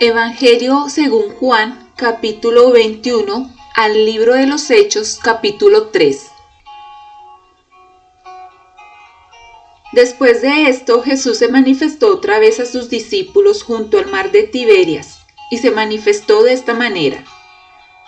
Evangelio según Juan, capítulo 21, al libro de los Hechos, capítulo 3. Después de esto, Jesús se manifestó otra vez a sus discípulos junto al mar de Tiberias, y se manifestó de esta manera.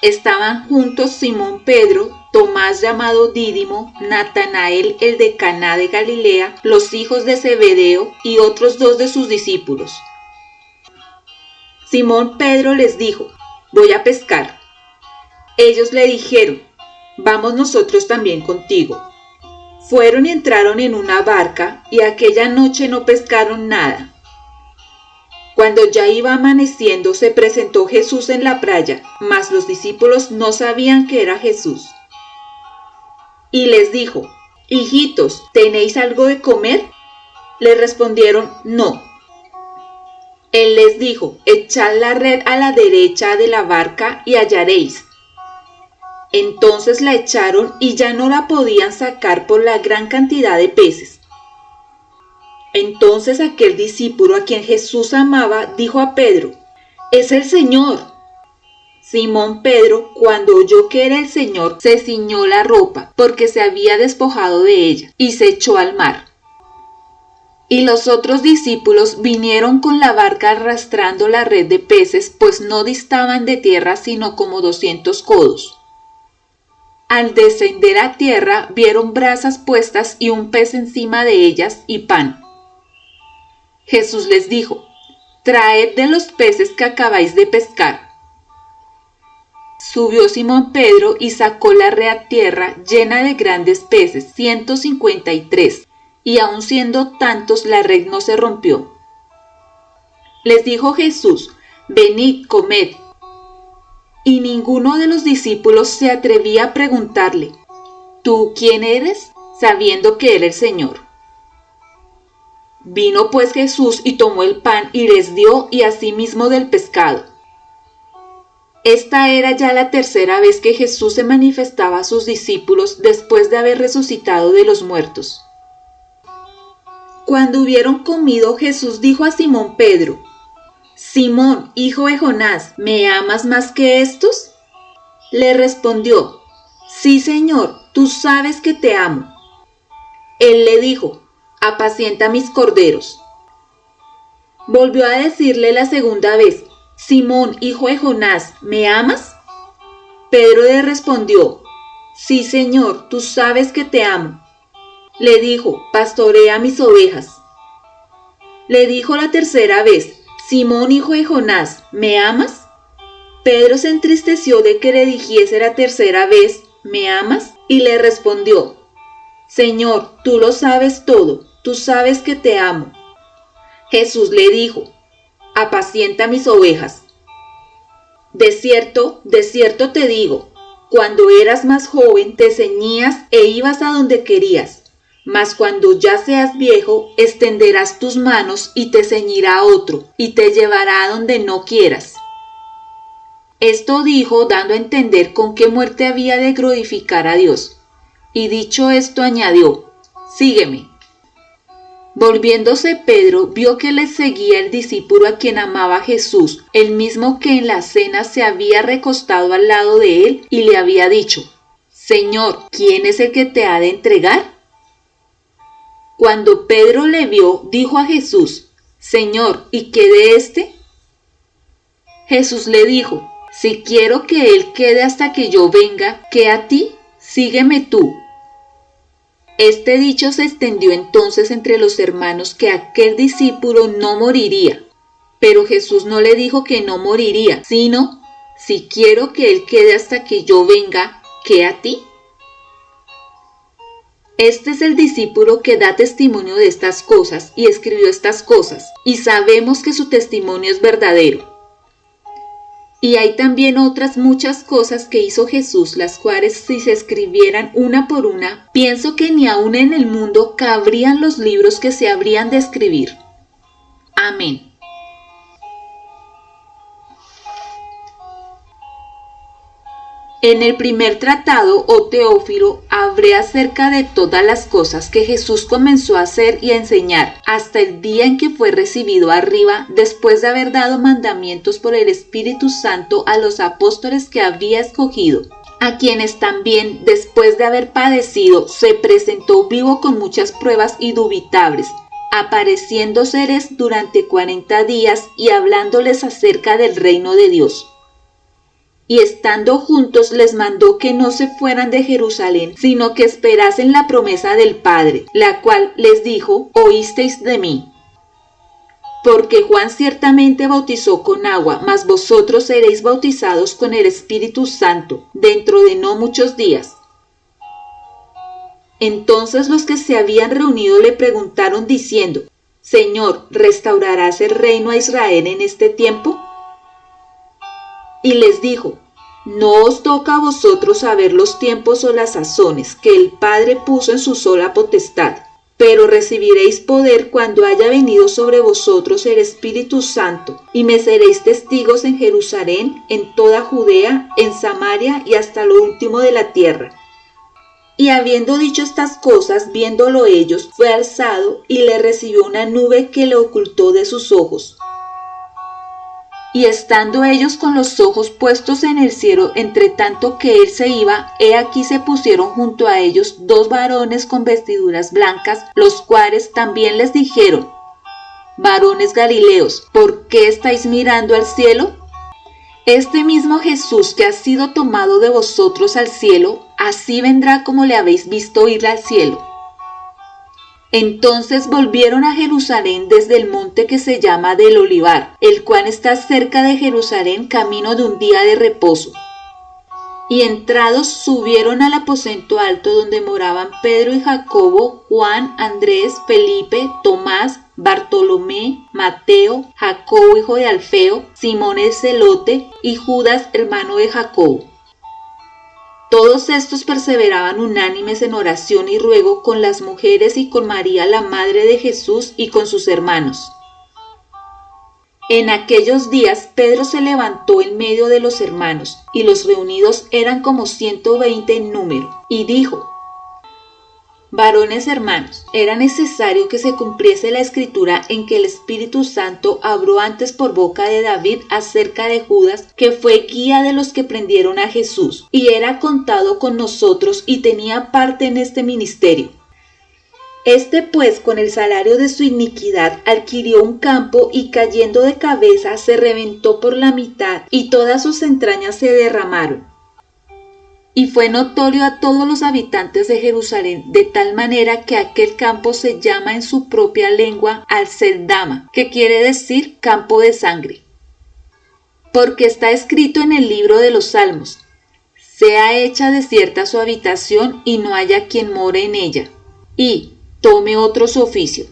Estaban juntos Simón Pedro, Tomás llamado Dídimo, Natanael el de Caná de Galilea, los hijos de Zebedeo y otros dos de sus discípulos. Simón Pedro les dijo: «Voy a pescar». Ellos le dijeron: «Vamos nosotros también contigo». Fueron y entraron en una barca, y aquella noche no pescaron nada. Cuando ya iba amaneciendo, se presentó Jesús en la playa, mas los discípulos no sabían que era Jesús. Y les dijo: «Hijitos, ¿tenéis algo de comer?». Le respondieron: «No». Él les dijo: «Echad la red a la derecha de la barca y hallaréis». Entonces la echaron y ya no la podían sacar por la gran cantidad de peces. Entonces aquel discípulo a quien Jesús amaba dijo a Pedro: «Es el Señor». Simón Pedro, cuando oyó que era el Señor, se ciñó la ropa, porque se había despojado de ella, y se echó al mar. Y los otros discípulos vinieron con la barca arrastrando la red de peces, pues no distaban de tierra sino como 200 codos. Al descender a tierra, vieron brasas puestas y un pez encima de ellas y pan. Jesús les dijo: «Traed de los peces que acabáis de pescar». Subió Simón Pedro y sacó la red a tierra llena de grandes peces, 153, y aun siendo tantos la red no se rompió. Les dijo Jesús: «Venid, comed». Y ninguno de los discípulos se atrevía a preguntarle: «¿Tú quién eres?», sabiendo que era el Señor. Vino pues Jesús y tomó el pan y les dio, y asimismo del pescado. Esta era ya la tercera vez que Jesús se manifestaba a sus discípulos después de haber resucitado de los muertos. Cuando hubieron comido, Jesús dijo a Simón Pedro: «Simón, hijo de Jonás, ¿me amas más que estos?». Le respondió: «Sí, Señor, tú sabes que te amo». Él le dijo: «Apacienta mis corderos». Volvió a decirle la segunda vez: «Simón, hijo de Jonás, ¿me amas?». Pedro le respondió: «Sí, Señor, tú sabes que te amo». Le dijo: «Pastorea mis ovejas». Le dijo la tercera vez: «Simón, hijo de Jonás, ¿me amas?». Pedro se entristeció de que le dijese la tercera vez: «¿Me amas?», y le respondió: «Señor, tú lo sabes todo, tú sabes que te amo». Jesús le dijo: «Apacienta mis ovejas». De cierto te digo, cuando eras más joven te ceñías e ibas a donde querías. Mas cuando ya seas viejo, extenderás tus manos y te ceñirá otro, y te llevará a donde no quieras. Esto dijo, dando a entender con qué muerte había de glorificar a Dios. Y dicho esto añadió: «Sígueme». Volviéndose Pedro, vio que le seguía el discípulo a quien amaba Jesús, el mismo que en la cena se había recostado al lado de él y le había dicho: «Señor, ¿quién es el que te ha de entregar?». Cuando Pedro le vio, dijo a Jesús: «Señor, ¿y qué de éste?». Jesús le dijo: «Si quiero que él quede hasta que yo venga, ¿qué a ti? Sígueme tú». Este dicho se extendió entonces entre los hermanos que aquel discípulo no moriría. Pero Jesús no le dijo que no moriría, sino: «Si quiero que él quede hasta que yo venga, ¿qué a ti?». Este es el discípulo que da testimonio de estas cosas y escribió estas cosas, y sabemos que su testimonio es verdadero. Y hay también otras muchas cosas que hizo Jesús, las cuales si se escribieran una por una, pienso que ni aún en el mundo cabrían los libros que se habrían de escribir. Amén. En el primer tratado, oh Teófilo, hablé acerca de todas las cosas que Jesús comenzó a hacer y a enseñar hasta el día en que fue recibido arriba, después de haber dado mandamientos por el Espíritu Santo a los apóstoles que había escogido, a quienes también, después de haber padecido, se presentó vivo con muchas pruebas indubitables, apareciéndoseles durante 40 días y hablándoles acerca del reino de Dios. Y estando juntos les mandó que no se fueran de Jerusalén, sino que esperasen la promesa del Padre, la cual les dijo: oísteis de mí. Porque Juan ciertamente bautizó con agua, mas vosotros seréis bautizados con el Espíritu Santo, dentro de no muchos días. Entonces los que se habían reunido le preguntaron diciendo: Señor, ¿restaurarás el reino a Israel en este tiempo? Y les dijo: no os toca a vosotros saber los tiempos o las sazones que el Padre puso en su sola potestad, pero recibiréis poder cuando haya venido sobre vosotros el Espíritu Santo, y me seréis testigos en Jerusalén, en toda Judea, en Samaria y hasta lo último de la tierra. Y habiendo dicho estas cosas, viéndolo ellos, fue alzado y le recibió una nube que le ocultó de sus ojos. Y estando ellos con los ojos puestos en el cielo, entre tanto que él se iba, he aquí se pusieron junto a ellos 2 varones con vestiduras blancas, los cuales también les dijeron: varones Galileos, ¿por qué estáis mirando al cielo? Este mismo Jesús que ha sido tomado de vosotros al cielo, así vendrá como le habéis visto ir al cielo. Entonces volvieron a Jerusalén desde el monte que se llama del Olivar, el cual está cerca de Jerusalén, camino de un día de reposo. Y entrados subieron al aposento alto donde moraban Pedro y Jacobo, Juan, Andrés, Felipe, Tomás, Bartolomé, Mateo, Jacobo hijo de Alfeo, Simón el celote y Judas hermano de Jacobo. Todos estos perseveraban unánimes en oración y ruego con las mujeres y con María la madre de Jesús y con sus hermanos. En aquellos días Pedro se levantó en medio de los hermanos, y los reunidos eran como 120 en número, y dijo: varones hermanos, era necesario que se cumpliese la escritura en que el Espíritu Santo habló antes por boca de David acerca de Judas, que fue guía de los que prendieron a Jesús, y era contado con nosotros y tenía parte en este ministerio. Este pues, con el salario de su iniquidad, adquirió un campo y cayendo de cabeza se reventó por la mitad y todas sus entrañas se derramaron. Y fue notorio a todos los habitantes de Jerusalén, de tal manera que aquel campo se llama en su propia lengua Alceldama, que quiere decir campo de sangre. Porque está escrito en el libro de los Salmos: sea hecha desierta su habitación y no haya quien more en ella, y tome otro su oficio.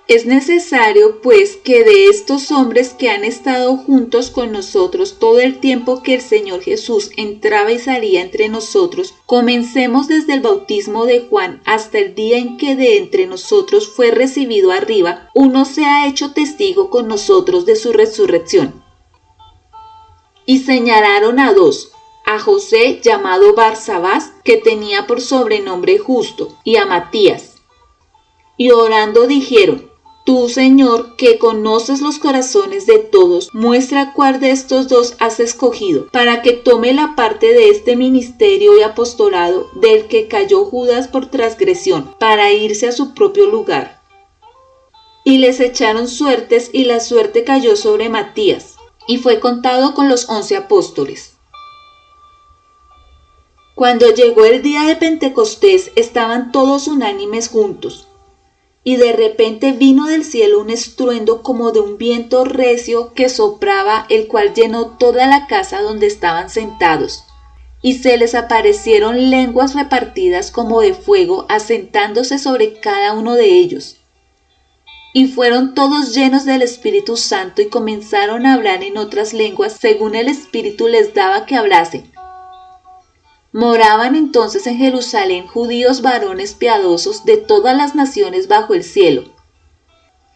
Es necesario, pues, que de estos hombres que han estado juntos con nosotros todo el tiempo que el Señor Jesús entraba y salía entre nosotros, comencemos desde el bautismo de Juan hasta el día en que de entre nosotros fue recibido arriba, uno se ha hecho testigo con nosotros de su resurrección. Y señalaron a 2, a José llamado Barsabás, que tenía por sobrenombre Justo, y a Matías. Y orando dijeron: tú, Señor, que conoces los corazones de todos, muestra cuál de estos 2 has escogido, para que tome la parte de este ministerio y apostolado del que cayó Judas por transgresión, para irse a su propio lugar. Y les echaron suertes, y la suerte cayó sobre Matías, y fue contado con los 11 apóstoles. Cuando llegó el día de Pentecostés, estaban todos unánimes juntos. Y de repente vino del cielo un estruendo como de un viento recio que soplaba, el cual llenó toda la casa donde estaban sentados. Y se les aparecieron lenguas repartidas como de fuego, asentándose sobre cada uno de ellos. Y fueron todos llenos del Espíritu Santo y comenzaron a hablar en otras lenguas según el Espíritu les daba que hablasen. Moraban entonces en Jerusalén judíos varones piadosos de todas las naciones bajo el cielo.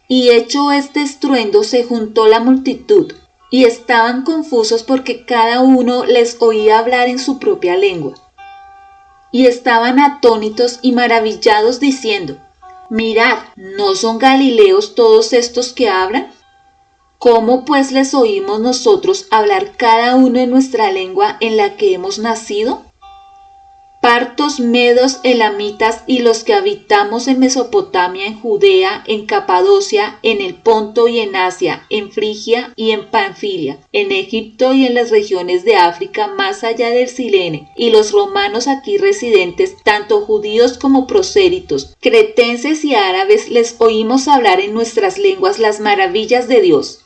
Y hecho este estruendo se juntó la multitud, y estaban confusos porque cada uno les oía hablar en su propia lengua. Y estaban atónitos y maravillados diciendo: Mirad, ¿no son galileos todos estos que hablan? ¿Cómo pues les oímos nosotros hablar cada uno en nuestra lengua en la que hemos nacido? Partos, medos, elamitas y los que habitamos en Mesopotamia, en Judea, en Capadocia, en el Ponto y en Asia, en Frigia y en Panfilia, en Egipto y en las regiones de África más allá del Cirene, y los romanos aquí residentes, tanto judíos como prosélitos, cretenses y árabes, les oímos hablar en nuestras lenguas las maravillas de Dios.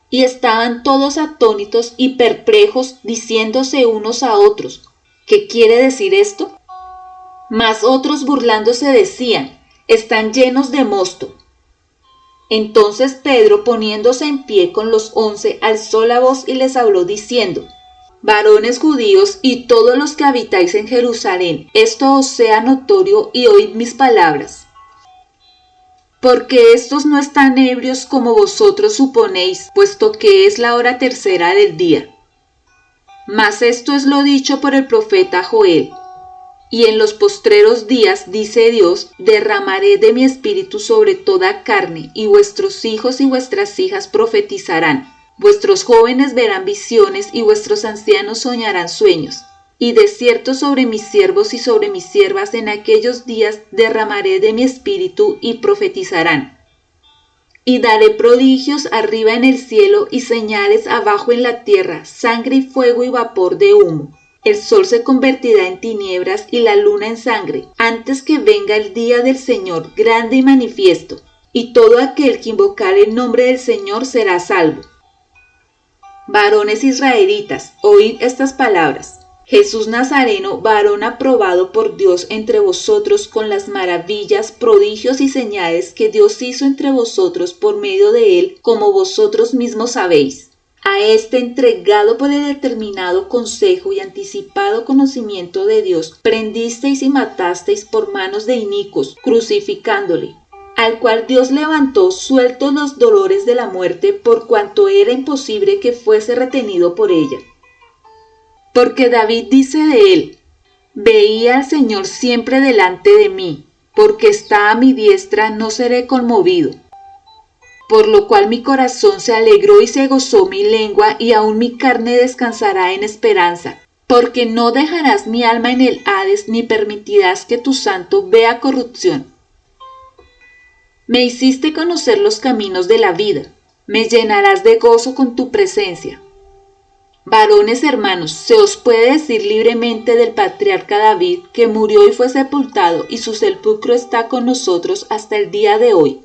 Y estaban todos atónitos y perplejos, diciéndose unos a otros: ¿Qué quiere decir esto? Mas otros burlándose decían: Están llenos de mosto. Entonces Pedro, poniéndose en pie con los 11, alzó la voz y les habló diciendo: Varones judíos y todos los que habitáis en Jerusalén, esto os sea notorio y oíd mis palabras. Porque estos no están ebrios como vosotros suponéis, puesto que es la hora tercera del día. Mas esto es lo dicho por el profeta Joel: Y en los postreros días, dice Dios, derramaré de mi espíritu sobre toda carne, y vuestros hijos y vuestras hijas profetizarán, vuestros jóvenes verán visiones, y vuestros ancianos soñarán sueños. Y de cierto sobre mis siervos y sobre mis siervas en aquellos días derramaré de mi espíritu, y profetizarán. Y daré prodigios arriba en el cielo y señales abajo en la tierra, sangre y fuego y vapor de humo. El sol se convertirá en tinieblas y la luna en sangre, antes que venga el día del Señor grande y manifiesto, y todo aquel que invocare el nombre del Señor será salvo. Varones israelitas, oíd estas palabras. Jesús Nazareno, varón aprobado por Dios entre vosotros con las maravillas, prodigios y señales que Dios hizo entre vosotros por medio de él, como vosotros mismos sabéis. A este entregado por el determinado consejo y anticipado conocimiento de Dios, prendisteis y matasteis por manos de inicuos, crucificándole, al cual Dios levantó sueltos los dolores de la muerte, por cuanto era imposible que fuese retenido por ella. Porque David dice de él: Veía al Señor siempre delante de mí, porque está a mi diestra, no seré conmovido. Por lo cual mi corazón se alegró y se gozó mi lengua, y aún mi carne descansará en esperanza. Porque no dejarás mi alma en el Hades, ni permitirás que tu santo vea corrupción. Me hiciste conocer los caminos de la vida, me llenarás de gozo con tu presencia. Varones hermanos, se os puede decir libremente del patriarca David, que murió y fue sepultado, y su sepulcro está con nosotros hasta el día de hoy.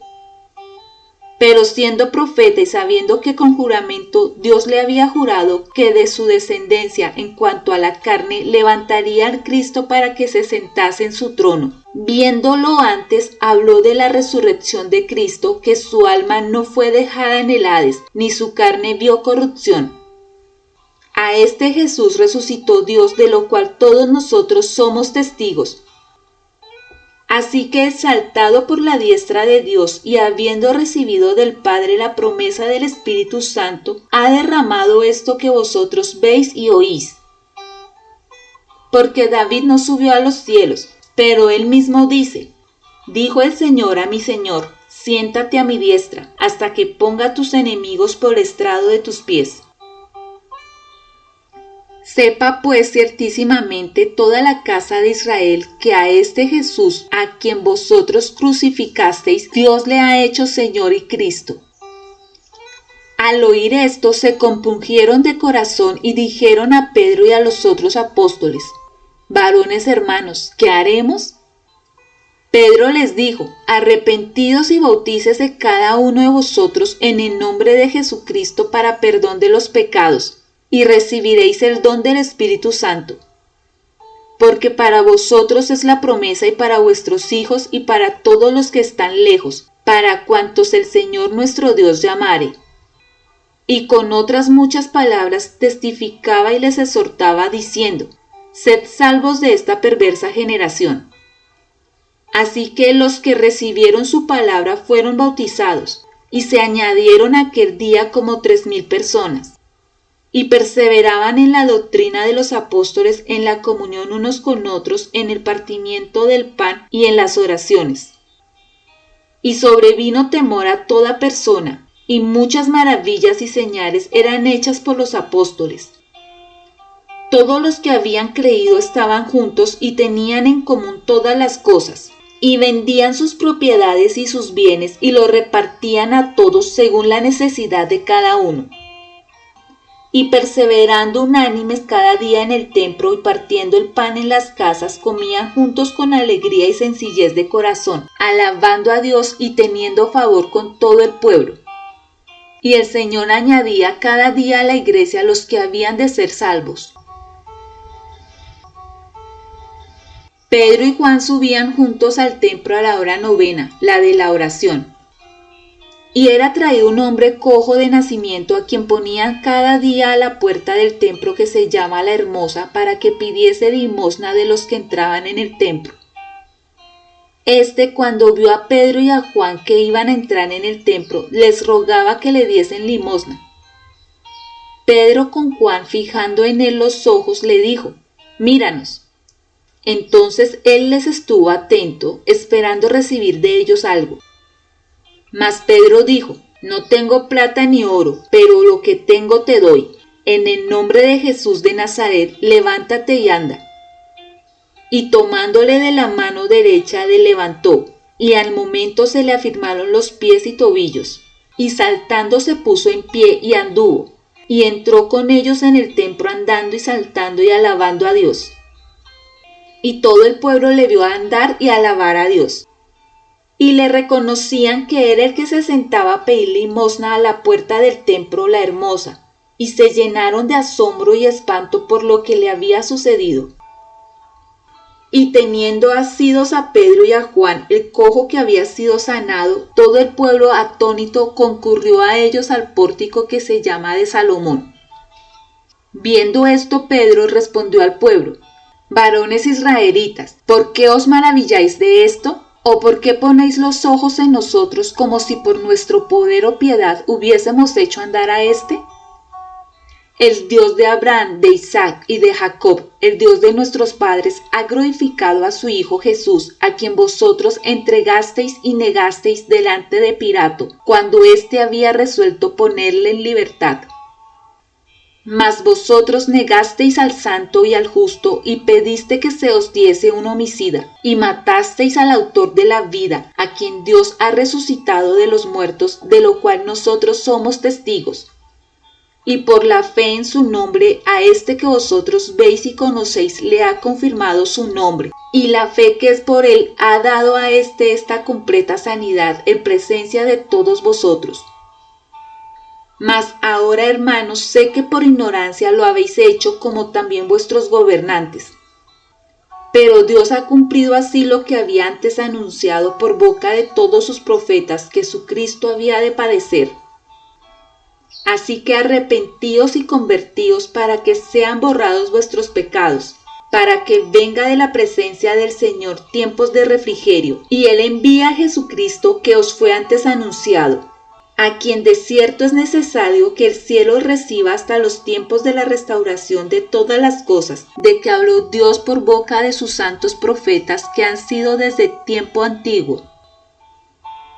Pero siendo profeta y sabiendo que con juramento Dios le había jurado que de su descendencia en cuanto a la carne levantaría al Cristo para que se sentase en su trono, viéndolo antes, habló de la resurrección de Cristo, que su alma no fue dejada en el Hades, ni su carne vio corrupción. A este Jesús resucitó Dios, de lo cual todos nosotros somos testigos. Así que, exaltado por la diestra de Dios y habiendo recibido del Padre la promesa del Espíritu Santo, ha derramado esto que vosotros veis y oís. Porque David no subió a los cielos, pero él mismo dice: Dijo el Señor a mi Señor: Siéntate a mi diestra, hasta que ponga tus enemigos por estrado de tus pies. Sepa pues ciertísimamente toda la casa de Israel que a este Jesús, a quien vosotros crucificasteis, Dios le ha hecho Señor y Cristo. Al oír esto se compungieron de corazón y dijeron a Pedro y a los otros apóstoles: Varones hermanos, ¿qué haremos? Pedro les dijo: Arrepentidos y bautícese cada uno de vosotros en el nombre de Jesucristo para perdón de los pecados, y recibiréis el don del Espíritu Santo. Porque para vosotros es la promesa, y para vuestros hijos, y para todos los que están lejos, para cuantos el Señor nuestro Dios llamare. Y con otras muchas palabras testificaba y les exhortaba, diciendo: Sed salvos de esta perversa generación. Así que los que recibieron su palabra fueron bautizados, y se añadieron aquel día como 3,000 personas. Y perseveraban en la doctrina de los apóstoles, en la comunión unos con otros, en el partimiento del pan y en las oraciones. Y sobrevino temor a toda persona, y muchas maravillas y señales eran hechas por los apóstoles. Todos los que habían creído estaban juntos y tenían en común todas las cosas, y vendían sus propiedades y sus bienes y los repartían a todos según la necesidad de cada uno. Y perseverando unánimes cada día en el templo y partiendo el pan en las casas, comían juntos con alegría y sencillez de corazón, alabando a Dios y teniendo favor con todo el pueblo. Y el Señor añadía cada día a la iglesia los que habían de ser salvos. Pedro y Juan subían juntos al templo a la hora 9, la de la oración. Y era traído un hombre cojo de nacimiento, a quien ponían cada día a la puerta del templo que se llama La Hermosa, para que pidiese limosna de los que entraban en el templo. Cuando vio a Pedro y a Juan que iban a entrar en el templo, les rogaba que le diesen limosna. Pedro, con Juan fijando en él los ojos, le dijo: «Míranos». Entonces él les estuvo atento, esperando recibir de ellos algo. Mas Pedro dijo: «No tengo plata ni oro, pero lo que tengo te doy. En el nombre de Jesús de Nazaret, levántate y anda». Y tomándole de la mano derecha le levantó, y al momento se le afirmaron los pies y tobillos, y saltando se puso en pie y anduvo, y entró con ellos en el templo andando y saltando y alabando a Dios. Y todo el pueblo le vio andar y alabar a Dios. Y le reconocían que era el que se sentaba a pedir limosna a la puerta del templo La Hermosa, y se llenaron de asombro y espanto por lo que le había sucedido. Y teniendo asidos a Pedro y a Juan, el cojo que había sido sanado, todo el pueblo atónito concurrió a ellos al pórtico que se llama de Salomón. Viendo esto, Pedro respondió al pueblo: «Varones israelitas, ¿por qué os maravilláis de esto? ¿O por qué ponéis los ojos en nosotros como si por nuestro poder o piedad hubiésemos hecho andar a éste? El Dios de Abraham, de Isaac y de Jacob, el Dios de nuestros padres, ha glorificado a su Hijo Jesús, a quien vosotros entregasteis y negasteis delante de Pilato, cuando éste había resuelto ponerle en libertad. Mas vosotros negasteis al santo y al justo, y pediste que se os diese un homicida, y matasteis al autor de la vida, a quien Dios ha resucitado de los muertos, de lo cual nosotros somos testigos. Y por la fe en su nombre, a este que vosotros veis y conocéis le ha confirmado su nombre, y la fe que es por él ha dado a esta completa sanidad en presencia de todos vosotros. Mas ahora, hermanos, sé que por ignorancia lo habéis hecho, como también vuestros gobernantes. Pero Dios ha cumplido así lo que había antes anunciado por boca de todos sus profetas, que su Cristo había de padecer. Así que arrepentíos y convertíos para que sean borrados vuestros pecados, para que venga de la presencia del Señor tiempos de refrigerio, y Él envía a Jesucristo que os fue antes anunciado, a quien de cierto es necesario que el cielo reciba hasta los tiempos de la restauración de todas las cosas, de que habló Dios por boca de sus santos profetas que han sido desde tiempo antiguo.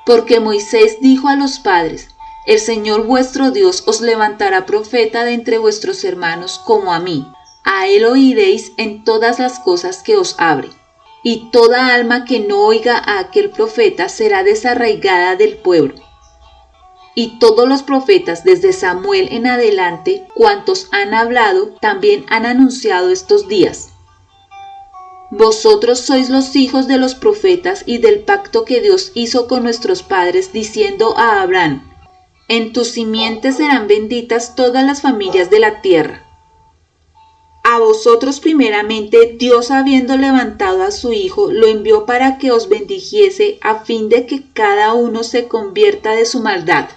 Porque Moisés dijo a los padres: «El Señor vuestro Dios os levantará profeta de entre vuestros hermanos como a mí. A él oiréis en todas las cosas que os hable. Y toda alma que no oiga a aquel profeta será desarraigada del pueblo». Y todos los profetas, desde Samuel en adelante, cuantos han hablado, también han anunciado estos días. Vosotros sois los hijos de los profetas y del pacto que Dios hizo con nuestros padres, diciendo a Abraham: «En tu simiente serán benditas todas las familias de la tierra». A vosotros primeramente Dios, habiendo levantado a su Hijo, lo envió para que os bendijese, a fin de que cada uno se convierta de su maldad